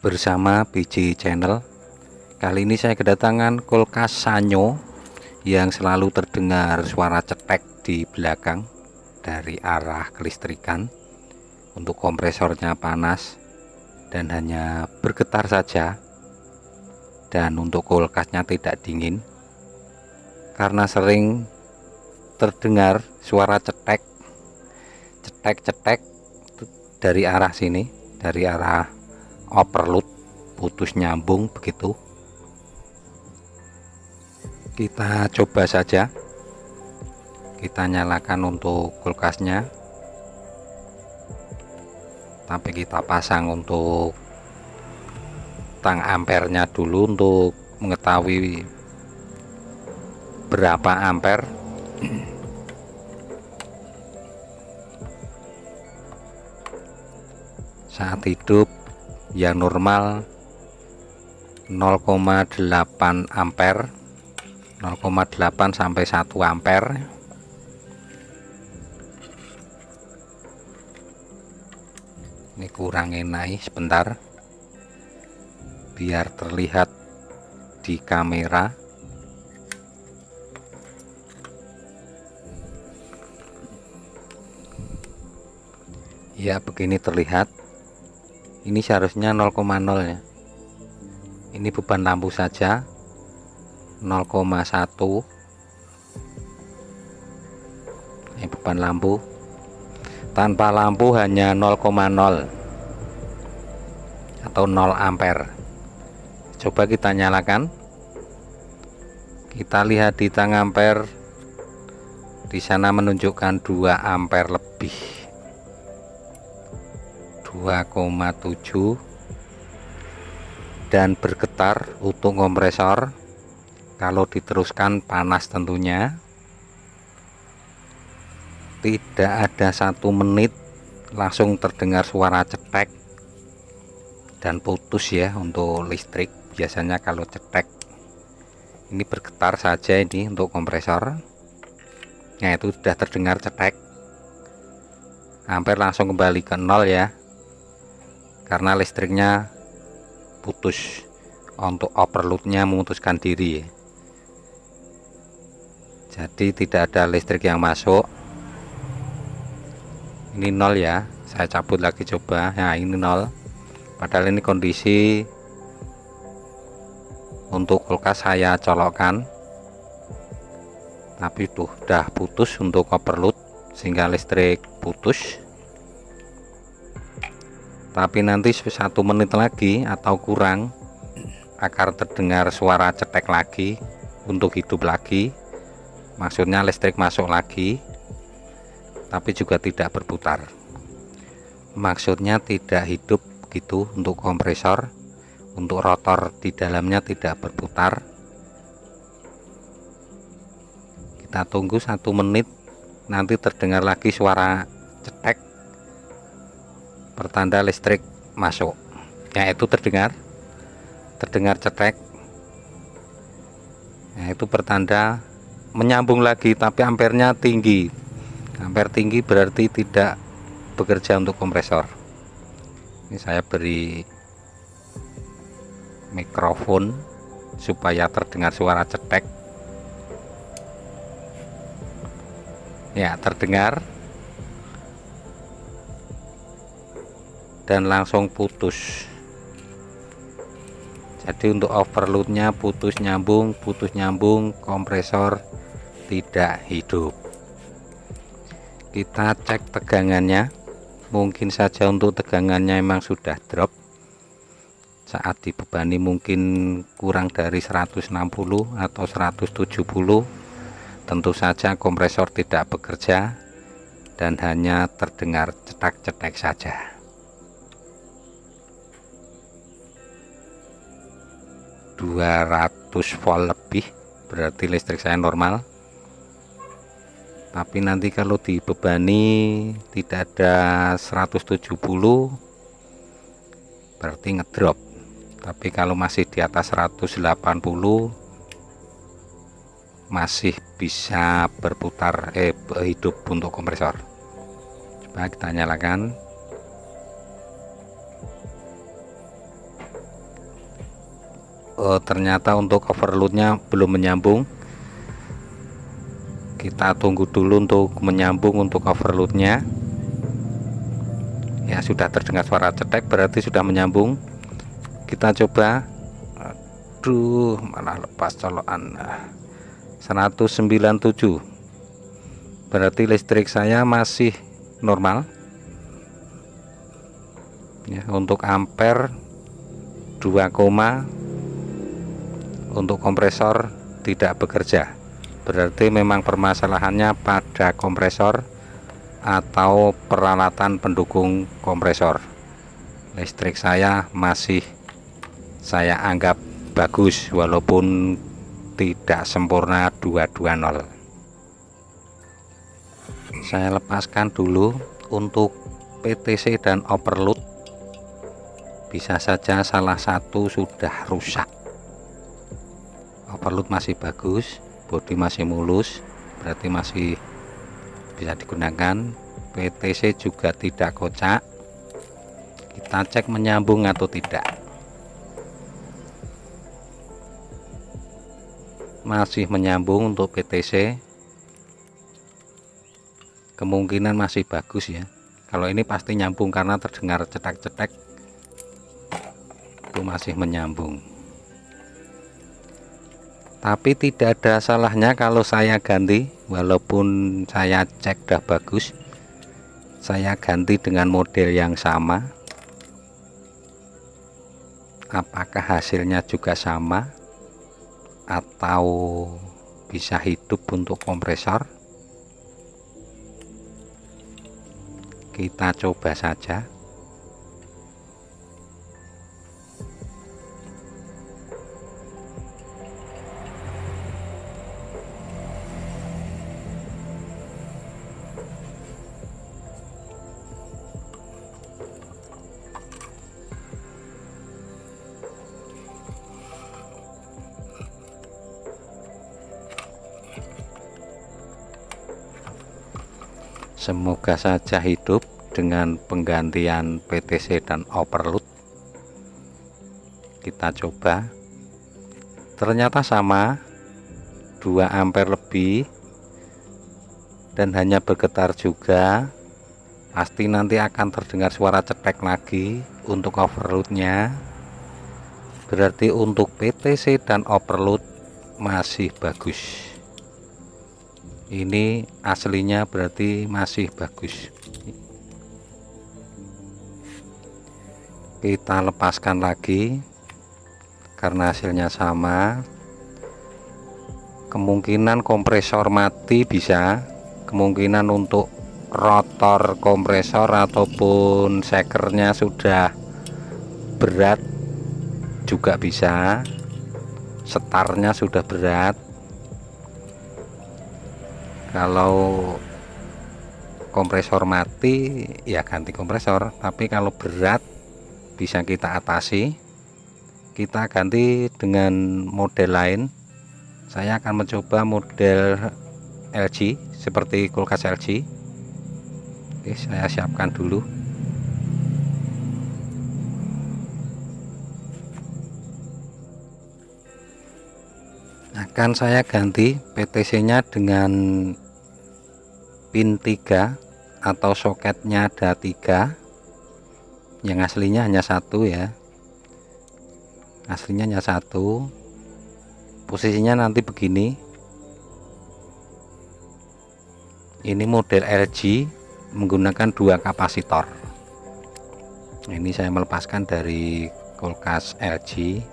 bersama BJ Channel. Kali ini saya kedatangan kulkas Sanyo yang selalu terdengar suara cetek di belakang dari arah kelistrikan. Untuk kompresornya panas dan hanya bergetar saja, dan untuk kulkasnya tidak dingin karena sering terdengar suara cetek dari arah sini, dari arah overload, putus nyambung begitu. Kita coba saja, kita nyalakan untuk kulkasnya, tapi kita pasang untuk tang ampernya dulu untuk mengetahui berapa ampere. Saat hidup yang normal 0,8 ampere, 0,8 sampai 1 ampere. Ini kurang enak, sebentar biar terlihat di kamera. Ya, begini terlihat. Ini seharusnya 0,0 ya. Ini beban lampu saja 0,1. Ini beban lampu. Tanpa lampu hanya 0,0 atau 0 ampere. Coba kita nyalakan. Kita lihat di tang ampere, di sana menunjukkan 2 ampere lebih, 2,7, dan bergetar untuk kompresor. Kalau diteruskan panas tentunya. Tidak ada 1 menit langsung terdengar suara cetek dan putus ya. Untuk listrik biasanya kalau cetek ini bergetar saja ini untuk kompresor. Nah, itu sudah terdengar cetek. Ampere langsung kembali ke 0 ya, karena listriknya putus. Untuk overloadnya memutuskan diri, jadi tidak ada listrik yang masuk. Ini 0 ya, saya cabut lagi coba. Nah, ini 0, padahal ini kondisi untuk kulkas saya colokkan, tapi tuh udah putus untuk overload sehingga listrik putus. Tapi nanti 1 menit lagi atau kurang akan terdengar suara cetek lagi untuk hidup lagi. Maksudnya listrik masuk lagi, tapi juga tidak berputar. Maksudnya tidak hidup gitu untuk kompresor. Untuk rotor di dalamnya tidak berputar. Kita tunggu 1 menit, nanti terdengar lagi suara cetek, pertanda listrik masuk. Yaitu terdengar cetek. Nah, itu pertanda menyambung lagi, tapi ampernya tinggi. Ampere tinggi berarti tidak bekerja untuk kompresor. Ini saya beri mikrofon supaya terdengar suara cetek. Ya, terdengar dan langsung putus. Jadi untuk overloadnya putus nyambung, kompresor tidak hidup. Kita cek tegangannya. Mungkin saja untuk tegangannya memang sudah drop saat dibebani, mungkin kurang dari 160 atau 170. Tentu saja kompresor tidak bekerja dan hanya terdengar cetak-cetek saja. ...200 volt lebih berarti listrik saya normal. Tapi nanti kalau dibebani tidak ada 170 berarti ngedrop. Tapi kalau masih di atas 180 masih bisa berputar, hidup untuk kompresor. Coba kita nyalakan. ternyata untuk overloadnya belum menyambung. Kita tunggu dulu untuk menyambung untuk overloadnya. Ya, sudah terdengar suara cetek, berarti sudah menyambung. Kita coba. Aduh, malah lepas colokan. 197, berarti listrik saya masih normal ya. Untuk ampere 2, untuk kompresor tidak bekerja, berarti memang permasalahannya pada kompresor atau peralatan pendukung kompresor. Listrik saya masih saya anggap bagus walaupun tidak sempurna 220. Saya lepaskan dulu. Untuk PTC dan overload bisa saja salah satu sudah rusak. Overload masih bagus, bodi masih mulus, berarti masih bisa digunakan. PTC juga tidak kocak. Kita cek menyambung atau tidak. Masih menyambung untuk PTC, kemungkinan masih bagus ya. Kalau ini pasti nyambung karena terdengar cetek-cetek, itu masih menyambung. Tapi tidak ada salahnya kalau saya ganti, walaupun saya cek dah bagus, saya ganti dengan model yang sama. Apakah hasilnya juga sama atau bisa hidup untuk kompresor? Kita coba saja. Semoga saja hidup dengan penggantian PTC dan overload. Kita coba. Ternyata sama, 2 ampere lebih, dan hanya bergetar juga. Pasti nanti akan terdengar suara cetek lagi untuk overloadnya. Berarti untuk PTC dan overload masih bagus. Ini aslinya berarti masih bagus. Kita lepaskan lagi karena hasilnya sama. Kemungkinan kompresor mati bisa, kemungkinan untuk rotor kompresor ataupun sekernya sudah berat juga bisa, setarnya sudah berat. Kalau kompresor mati ya ganti kompresor, tapi kalau berat bisa kita atasi, kita ganti dengan model lain. Saya akan mencoba model LG, seperti kulkas LG. Oke, saya siapkan dulu. Akan saya ganti PTC nya dengan pin 3 atau soketnya ada 3, yang aslinya hanya 1 ya. Aslinya hanya 1. Posisinya nanti begini. Ini model LG menggunakan 2 kapasitor. Ini saya melepaskan dari kulkas LG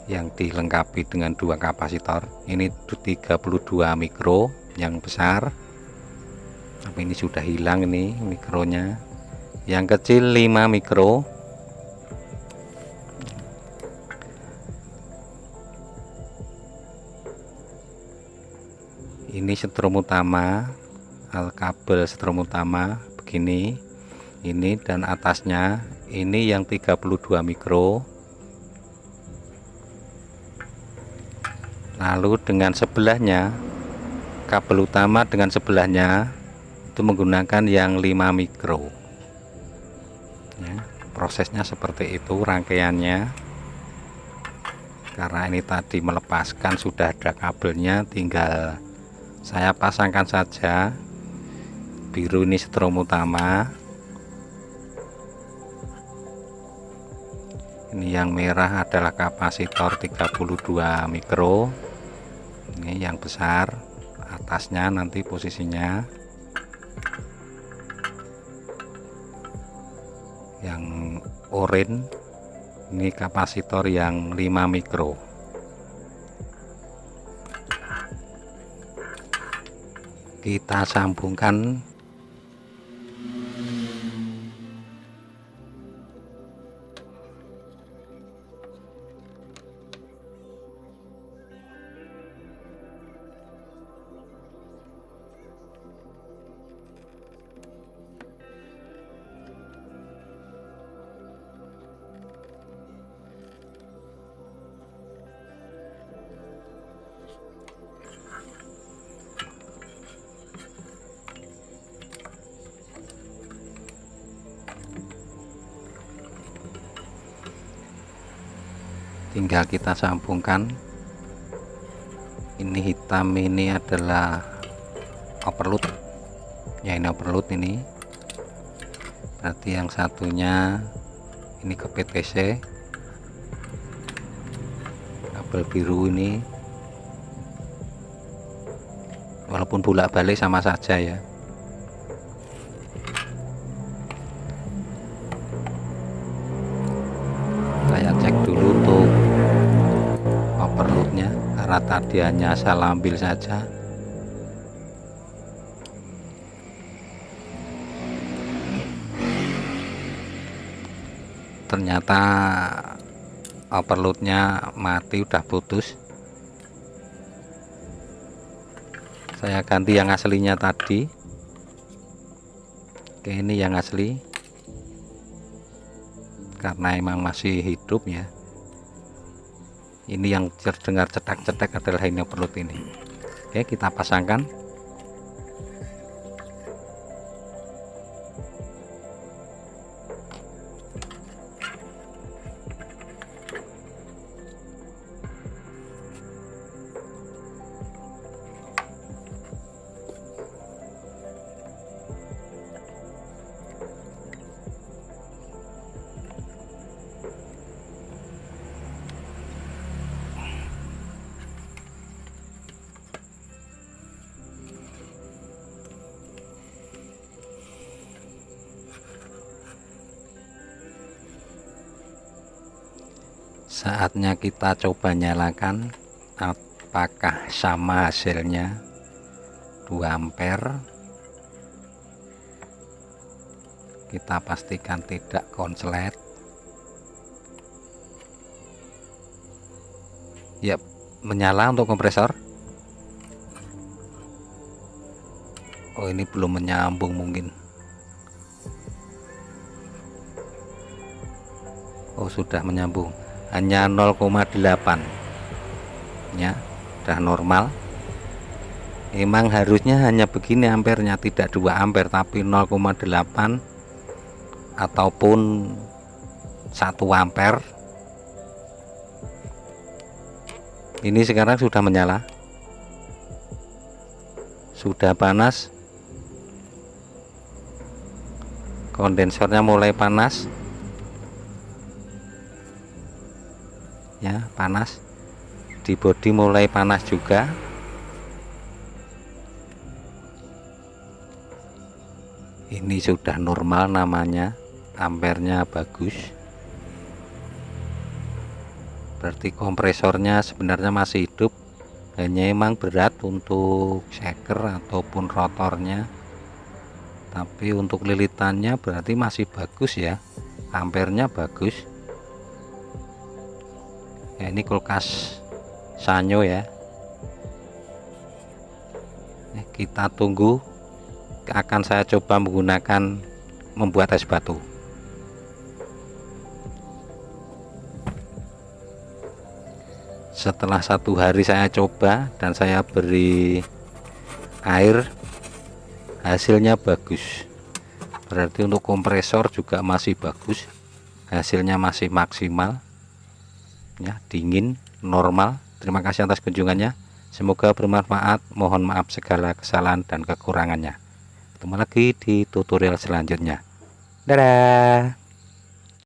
yang dilengkapi dengan 2 kapasitor. Ini 32 mikro yang besar, tapi ini sudah hilang ini mikronya. Yang kecil 5 mikro. Ini setrum utama, kabel setrum utama begini. Ini dan atasnya ini yang 32 mikro. Lalu dengan sebelahnya, kabel utama dengan sebelahnya itu menggunakan yang 5 mikro ya. Prosesnya seperti itu rangkaiannya. karena ini tadi melepaskan sudah ada kabelnya, tinggal saya pasangkan saja. Biru ini strom utama, ini yang merah adalah kapasitor 32 mikro. Ini yang besar, atasnya nanti posisinya. Yang oranye ini kapasitor yang 5 mikro. Kita sambungkan tinggal kita sambungkan. Ini hitam ini adalah overload ya, ini overload ini. Berarti yang satunya ini ke PTC. Kabel biru ini walaupun bolak-balik sama saja ya. Saya cek dulu untuk overloadnya, karena tadi hanya salah ambil saja. Ternyata overloadnya mati, udah putus. Saya ganti yang aslinya tadi. Oke, ini yang asli karena emang masih hidup ya. Ini yang terdengar cetak-cetak adalah ini overload ini. Oke, kita pasangkan. Saatnya kita coba nyalakan, apakah sama hasilnya. 2 ampere. Kita pastikan tidak konslet. Ya, menyala untuk kompresor. Oh, ini belum menyambung mungkin. Oh, sudah menyambung. Hanya 0,8 ya, udah normal. Emang harusnya hanya begini ampernya, tidak 2 ampere tapi 0,8 ataupun 1 ampere. Ini sekarang sudah menyala, sudah panas, kondensornya mulai panas ya, panas. Di bodi mulai panas juga. Ini sudah normal, namanya ampernya bagus. Berarti kompresornya sebenarnya masih hidup, hanya emang berat untuk shaker ataupun rotornya. Tapi untuk lilitannya berarti masih bagus ya, ampernya bagus ya. Ini kulkas Sanyo ya. Kita tunggu, akan saya coba menggunakan membuat es batu. Setelah 1 hari saya coba dan saya beri air, hasilnya bagus. Berarti untuk kompresor juga masih bagus, hasilnya masih maksimal ya, dingin. normal. Terima kasih atas kunjungannya, semoga bermanfaat. Mohon maaf segala kesalahan dan kekurangannya. Ketemu lagi di tutorial selanjutnya. Dadah.